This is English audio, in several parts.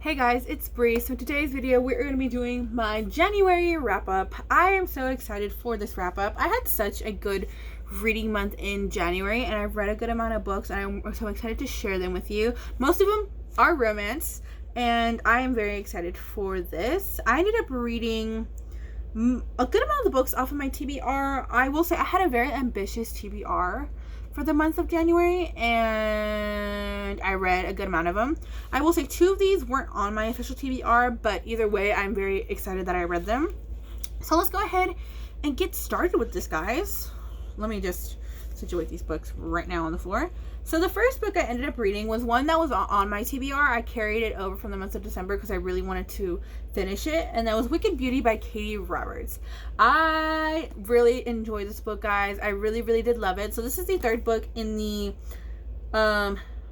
Hey guys, it's Bree. So in today's video, we're going to be doing my January wrap-up. I am so excited for this wrap-up. I had such a good reading month in January, and I've read a good amount of books, and I'm so excited to share them with you. Most of them are romance, and I am very excited for this. I ended up reading a good amount of the books off of my TBR. I will say I had a very ambitious TBR for the month of January, and I read a good amount of them. I will say 2 of these weren't on my official TBR, but either way, I'm very excited that I read them. So let's go ahead and get started with this, guys. Let me just situate these books right now on the floor. So the first book I ended up reading was one that was on my TBR. I carried it over from the month of December because I really wanted to finish it, and that was Wicked Beauty by Katee Roberts. I really enjoyed this book, guys. I really did love it. So this is the 3rd book in the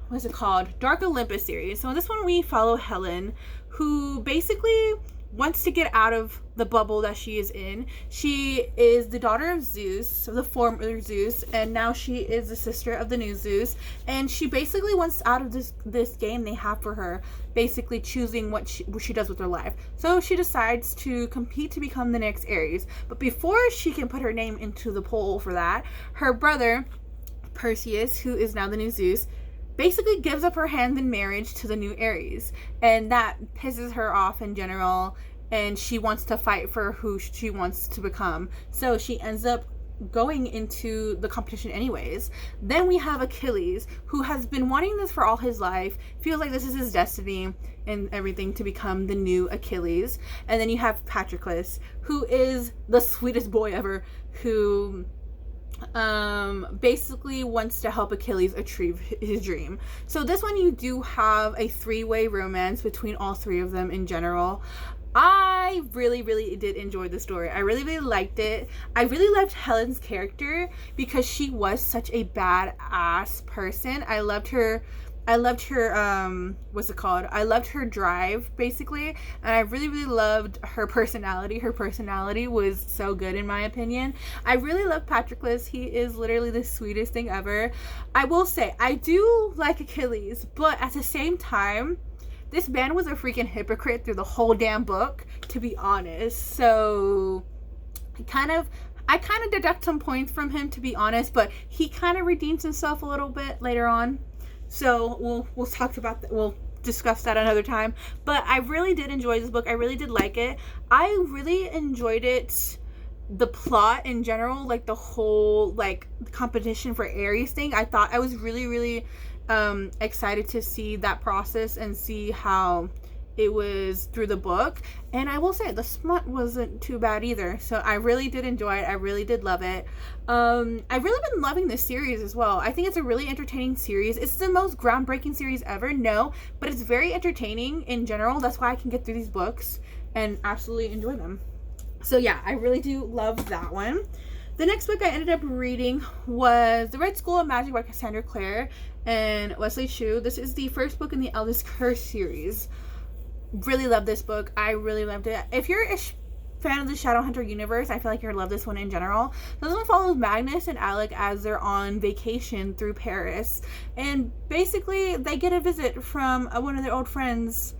what's it called, Dark Olympus series. So in this one we follow Helen, who basically wants to get out of the bubble that she is in. She is the daughter of Zeus, the former Zeus, and now she is the sister of the new Zeus, and she basically wants out of this game they have for her, basically choosing what she does with her life. So she decides to compete to become the next Ares, but before she can put her name into the poll for that, her brother Perseus, who is now the new Zeus, basically gives up her hand in marriage to the new Ares, and that pisses her off in general, and she wants to fight for who she wants to become. So she ends up going into the competition anyways. Then we have Achilles, who has been wanting this for all his life, feels like this is his destiny and everything to become the new Achilles. And then you have Patroclus, who is the sweetest boy ever, who basically wants to help Achilles achieve his dream. So this one you do have a 3-way romance between all 3 of them in general. I really did enjoy the story. I really liked it. I really loved Helen's character because she was such a badass person. I loved her what's it called? I loved her drive, basically, and I really loved her personality. Her personality was so good, in my opinion. I really love Patroclus. He is literally the sweetest thing ever. I will say, I do like Achilles, but at the same time, this man was a freaking hypocrite through the whole damn book, to be honest. So I kind of deduct some points from him, to be honest, but he kind of redeems himself a little bit later on. So we'll talk about that. We'll discuss that another time. But I really did enjoy this book. I really did like it. I really enjoyed it. The plot in general, like the whole competition for Ares thing. I thought I was really excited to see that process and see how it was through the book. And I will say the smut wasn't too bad either. So I really did enjoy it. I really did love it. I've really been loving this series as well. I think it's a really entertaining series. It's the most groundbreaking series ever, no, but it's very entertaining in general. That's why I can get through these books and absolutely enjoy them. So yeah, I really do love that one. The next book I ended up reading was The Red School of Magic by Cassandra Clare and Wesley Chu. This is the 1st book in the Eldest Curse series. Really love this book. I really loved it. If you're a fan of the Shadowhunter universe, I feel like you'll love this one in general. This one follows Magnus and Alec as they're on vacation through Paris, and basically they get a visit from one of their old friends,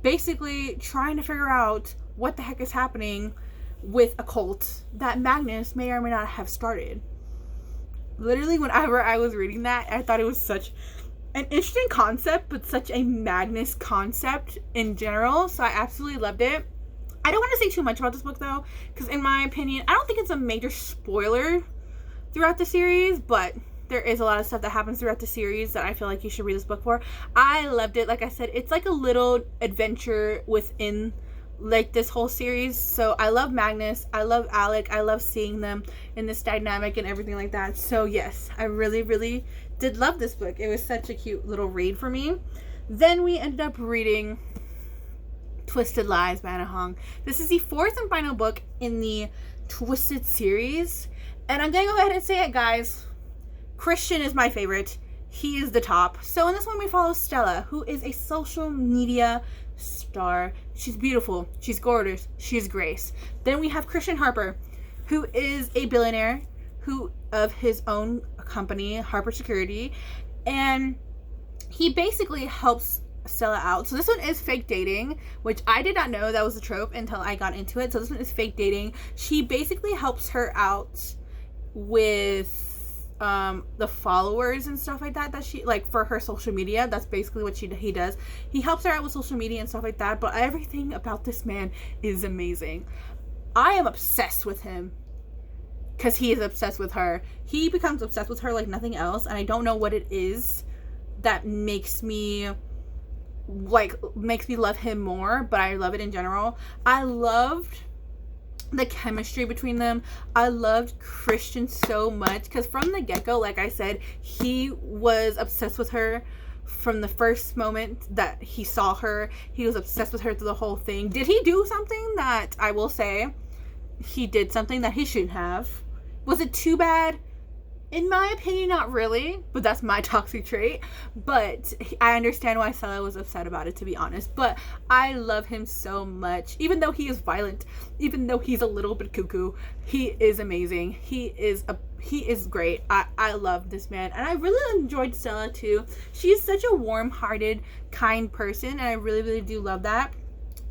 basically trying to figure out what the heck is happening with a cult that Magnus may or may not have started. Literally, whenever I was reading that, I thought it was such an interesting concept, but such a Magnus concept in general. So I absolutely loved it. I don't want to say too much about this book though, because in my opinion, I don't think it's a major spoiler throughout the series, but there is a lot of stuff that happens throughout the series that I feel like you should read this book for. I loved it. Like I said, it's like a little adventure within this whole series. So I love Magnus, I love Alec, I love seeing them in this dynamic and everything like that. So yes, I really did love this book. It was such a cute little read for me. Then we ended up reading Twisted Lies by Anna Hong. This is the 4th and final book in the Twisted series, and I'm gonna go ahead and say it, guys. Christian is my favorite. He is the top. So in this one we follow Stella, who is a social media star. She's beautiful, she's gorgeous, she's Grace. Then we have Christian Harper, who is a billionaire who of his own company, Harper Security, and he basically helps Stella out. So this one is fake dating, which I did not know that was a trope until I got into it. So this one is fake dating. She basically helps her out with the followers and stuff like that she, like, for her social media. That's basically what he does. He helps her out with social media and stuff like that, but everything about this man is amazing. I am obsessed with him because he is obsessed with her. He becomes obsessed with her like nothing else, and I don't know what it is that makes me love him more, but I love it in general. I loved the chemistry between them. I loved Christian so much because from the get-go, like I said, he was obsessed with her from the first moment that he saw her. He was obsessed with her through the whole thing. Did he do something that I will say he did something that he shouldn't have? Was it too bad? In my opinion, not really, but that's my toxic trait. But I understand why Stella was upset about it, to be honest. But I love him so much. Even though he is violent, even though he's a little bit cuckoo, he is amazing. He is great. I love this man. And I really enjoyed Stella too. She's such a warm-hearted, kind person, and I really, really do love that.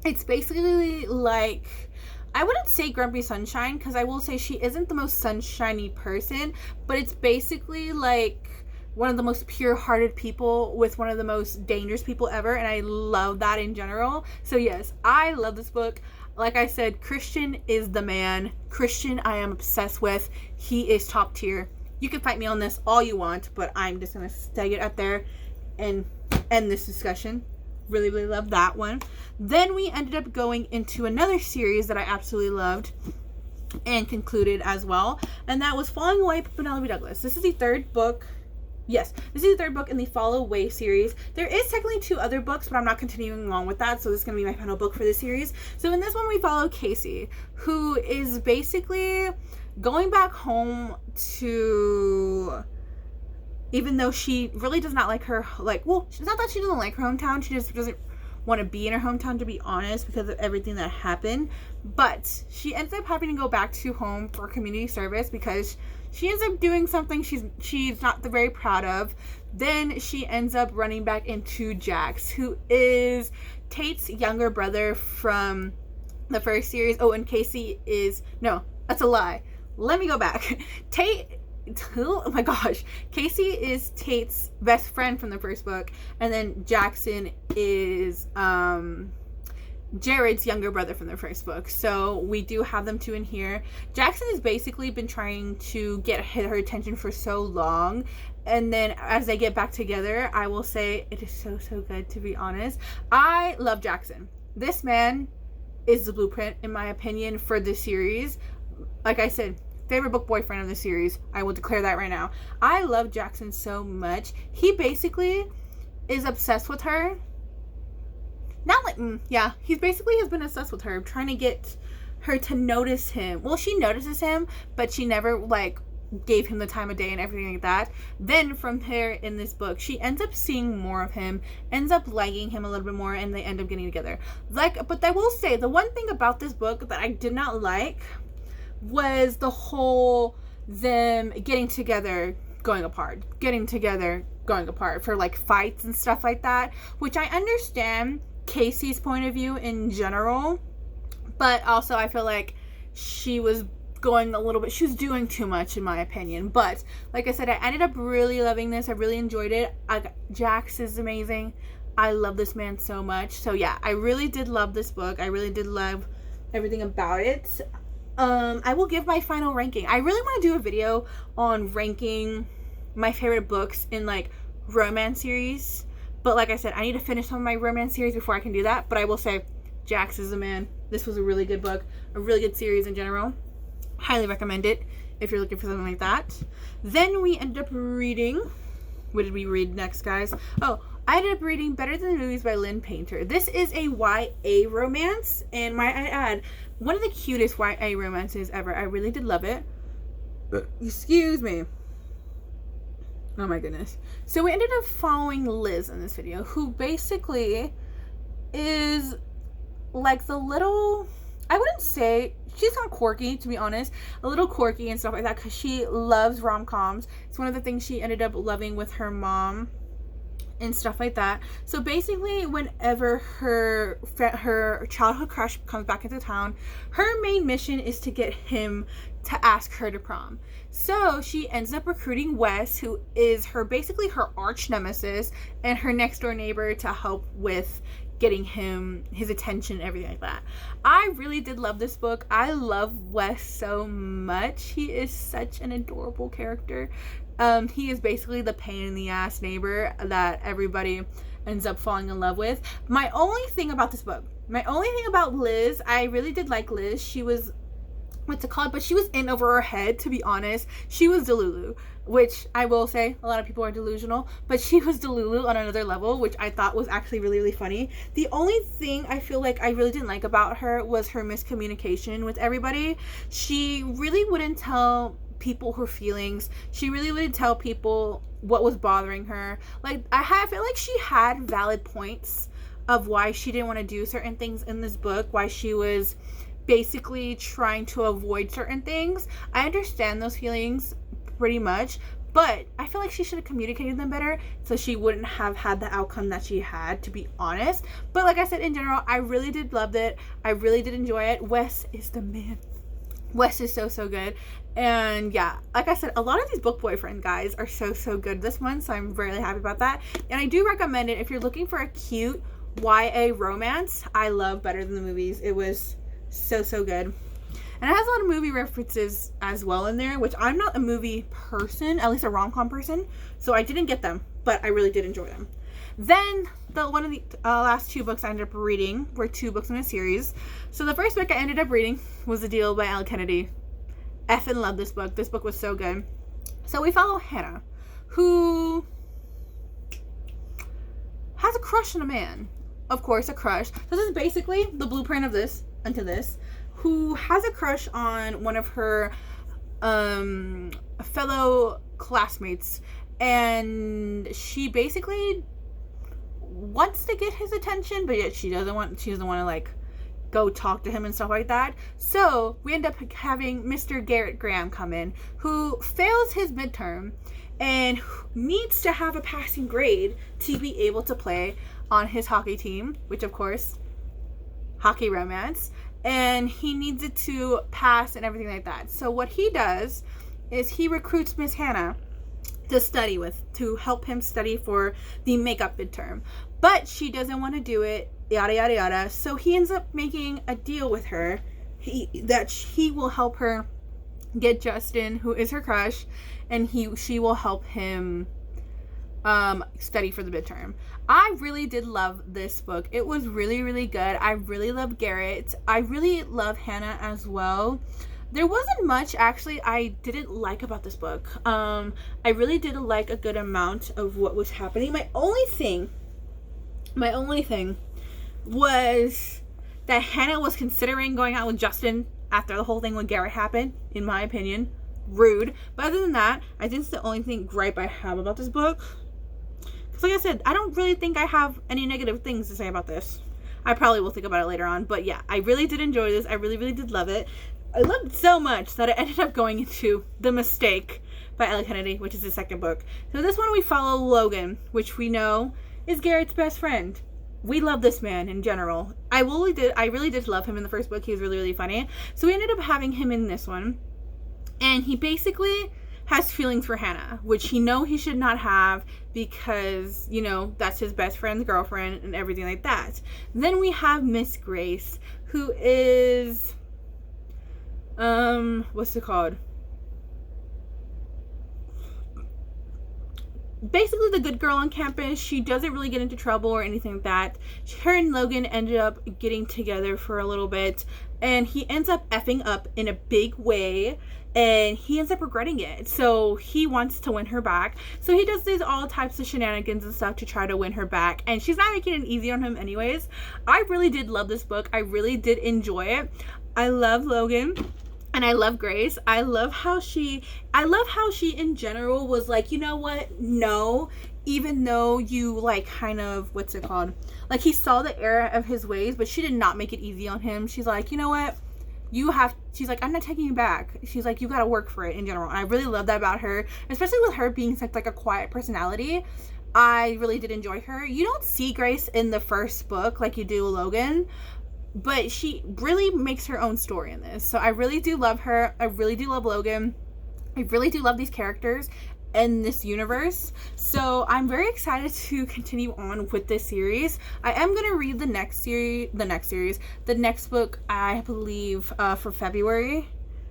It's basically like, I wouldn't say Grumpy Sunshine, because I will say she isn't the most sunshiny person, but it's basically like one of the most pure-hearted people with one of the most dangerous people ever, and I love that in general. So yes, I love this book. Like I said, Christian is the man. Christian I am obsessed with. He is top tier. You can fight me on this all you want, but I'm just going to stay it up there and end this discussion. Really, really love that one. Then we ended up going into another series that I absolutely loved and concluded as well, and that was Falling Away by Penelope Douglas. This is the third book. Yes, this is the third book in the Fall Away series. There is technically 2 other books, but I'm not continuing along with that, so this is going to be my final book for this series. So in this one, we follow Casey, who is basically going back home to... Even though she really does not like her, well, it's not that she doesn't like her hometown, she just doesn't want to be in her hometown, to be honest, because of everything that happened. But she ends up having to go back to home for community service because she ends up doing something she's not very proud of. Then she ends up running back into Jax, who is Tate's younger brother from the first series. Oh, and Casey is... No, that's a lie. Let me go back. Oh my gosh, Casey is Tate's best friend from the first book, and then Jackson is Jared's younger brother from the first book. So we do have them 2 in here. Jackson has basically been trying to get her attention for so long, and then as they get back together, I will say it is so good, to be honest. I love Jackson. This man is the blueprint, in my opinion, for this series. Like I said, favorite book boyfriend of the series. I will declare that right now. I love Jackson so much. He basically is obsessed with her. Not like, he basically has been obsessed with her, trying to get her to notice him. Well, she notices him, but she never, gave him the time of day and everything like that. Then from here in this book, she ends up seeing more of him, ends up liking him a little bit more, and they end up getting together. But I will say, the one thing about this book that I did not like was the whole them getting together, going apart, for fights and stuff like that, which I understand Casey's point of view in general, but also I feel like she was doing too much, in my opinion. But like I said, I ended up really loving this. I really enjoyed it. Jax is amazing. I love this man so much. So yeah, I really did love this book. I really did love everything about it. I will give my final ranking. I really want to do a video on ranking my favorite books in romance series, but like I said, I need to finish some of my romance series before I can do that. But I will say, Jax is the man. This was a really good book, a really good series in general. Highly recommend it if you're looking for something like that. Then we ended up reading... What did we read next, guys? Oh, I ended up reading Better Than the Movies by Lynn Painter. This is a YA romance, and might I add, one of the cutest YA romances ever. I really did love it. Excuse me. Oh my goodness. So we ended up following Liz in this video, who basically is the little... I wouldn't say... She's not quirky, to be honest. A little quirky and stuff like that, because she loves rom-coms. It's one of the things she ended up loving with her mom and stuff like that. So basically, whenever her childhood crush comes back into town, her main mission is to get him to ask her to prom. So she ends up recruiting Wes, who is basically her arch nemesis and her next door neighbor, to help with getting him his attention, everything like that. I really did love this book. I love Wes so much. He is such an adorable character. He is basically the pain in the ass neighbor that everybody ends up falling in love with. My only thing about this book, my only thing about Liz, I really did like Liz. She was, but she was in over her head, to be honest. She was Delulu, which I will say, a lot of people are delusional, but she was Delulu on another level, which I thought was actually really, really funny. The only thing I feel like I really didn't like about her was her miscommunication with everybody. She really wouldn't tell people her feelings. She really wouldn't tell people what was bothering her. Like, I feel like she had valid points of why she didn't want to do certain things in this book, why she was basically trying to avoid certain things. I understand those feelings pretty much, but I feel like she should have communicated them better so she wouldn't have had the outcome that she had, to be honest. But like I said, in general, I really did love it. I really did enjoy it. Wes is the man. Wes is so, so good. And yeah, like I said, a lot of these book boyfriend guys are so, so good this one, so I'm really happy about that. And I do recommend it if you're looking for a cute YA romance. I love Better Than the Movies. It was so, so good. And it has a lot of movie references as well in there, which I'm not a movie person, at least a rom-com person, so I didn't get them, but I really did enjoy them. Then one of the last two books I ended up reading were two books in a series. So the first book I ended up reading was The Deal by Elle Kennedy. Effing love this book. This book was so good. So we follow Hannah, who has a crush on a man. Of course, a crush. So this is basically the blueprint of this, who has a crush on one of her fellow classmates, and she basically wants to get his attention, but yet she doesn't want to like go talk to him and stuff like that. So we end up having Mr. Garrett Graham come in, who fails his midterm and needs to have a passing grade to be able to play on his hockey team, which of course, hockey romance, and he needs it to pass and everything like that. So what he does is he recruits Miss Hannah to help him study for the makeup midterm, but she doesn't want to do it, yada yada yada. So he ends up making a deal with her that he will help her get Justin, who is her crush, and she will help him study for the midterm. I really did love this book. It was really, really good. I really love Garrett. I really love Hannah as well. There wasn't much actually I didn't like about this book. I really did like a good amount of what was happening. My only thing was that Hannah was considering going out with Justin after the whole thing with Garrett happened, in my opinion. Rude. But other than that, I think it's the only gripe I have about this book. Because like I said, I don't really think I have any negative things to say about this. I probably will think about it later on. But yeah, I really did enjoy this. I really, really did love it. I loved it so much that I ended up going into The Mistake by Elle Kennedy, which is the second book. So this one we follow Logan, which we know is Garrett's best friend. We love this man in general. I really did love him in the first book. He was really, really funny. So we ended up having him in this one. And he basically has feelings for Hannah, which he should not have because, that's his best friend's girlfriend and everything like that. Then we have Miss Grace, who is, what's it called? Basically the good girl on campus. She doesn't really get into trouble or anything like that. Her and Logan ended up getting together for a little bit, and he ends up effing up in a big way, and he ends up regretting it. So he wants to win her back. So he does all types of shenanigans and stuff to try to win her back, and she's not making it easy on him anyways. I really did love this book. I really did enjoy it. I love Logan. And I love Grace. I love how she in general was like, you know what? No, even though you kind of, what's it called? Like, he saw the error of his ways, but she did not make it easy on him. She's like, you know what? She's like, I'm not taking you back. She's like, you got to work for it in general. And I really love that about her, especially with her being such a quiet personality. I really did enjoy her. You don't see Grace in the first book like you do Logan, but she really makes her own story in this. So I really do love her. I really do love Logan. I really do love these characters in this universe. So I'm very excited to continue on with this series. I am going to read the next book, I believe, for February.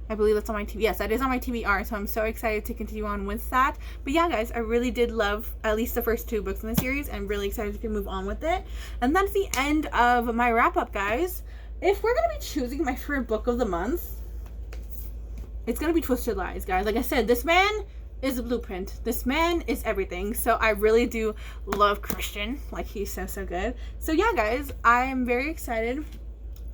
I believe that's on my TV. Yes, that is on my TBR, so I'm so excited to continue on with that. But yeah, guys, I really did love at least the first 2 books in the series, and really excited to move on with it. And that's the end of my wrap-up, guys. If we're going to be choosing my favorite book of the month, it's going to be Twisted Lies, guys. Like I said, this man is a blueprint. This man is everything. So I really do love Christian. Like, he's so good. So yeah, guys, I am very excited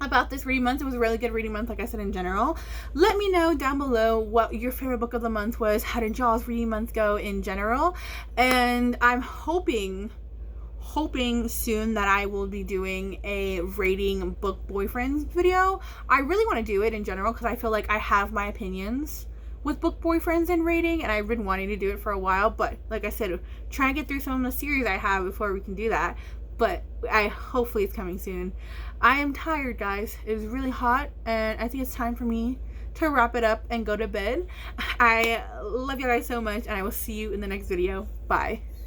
about this reading month. It was a really good reading month, like I said, in general. Let me know down below what your favorite book of the month was. How did y'all's reading month go in general? And I'm hoping soon that I will be doing a rating book boyfriends video. I really want to do it in general because I feel like I have my opinions with book boyfriends and rating, and I've been wanting to do it for a while, but like I said, trying to get through some of the series I have before we can do that. But hopefully it's coming soon. I am tired, guys. It was really hot, and I think it's time for me to wrap it up and go to bed. I love you guys so much, and I will see you in the next video. Bye.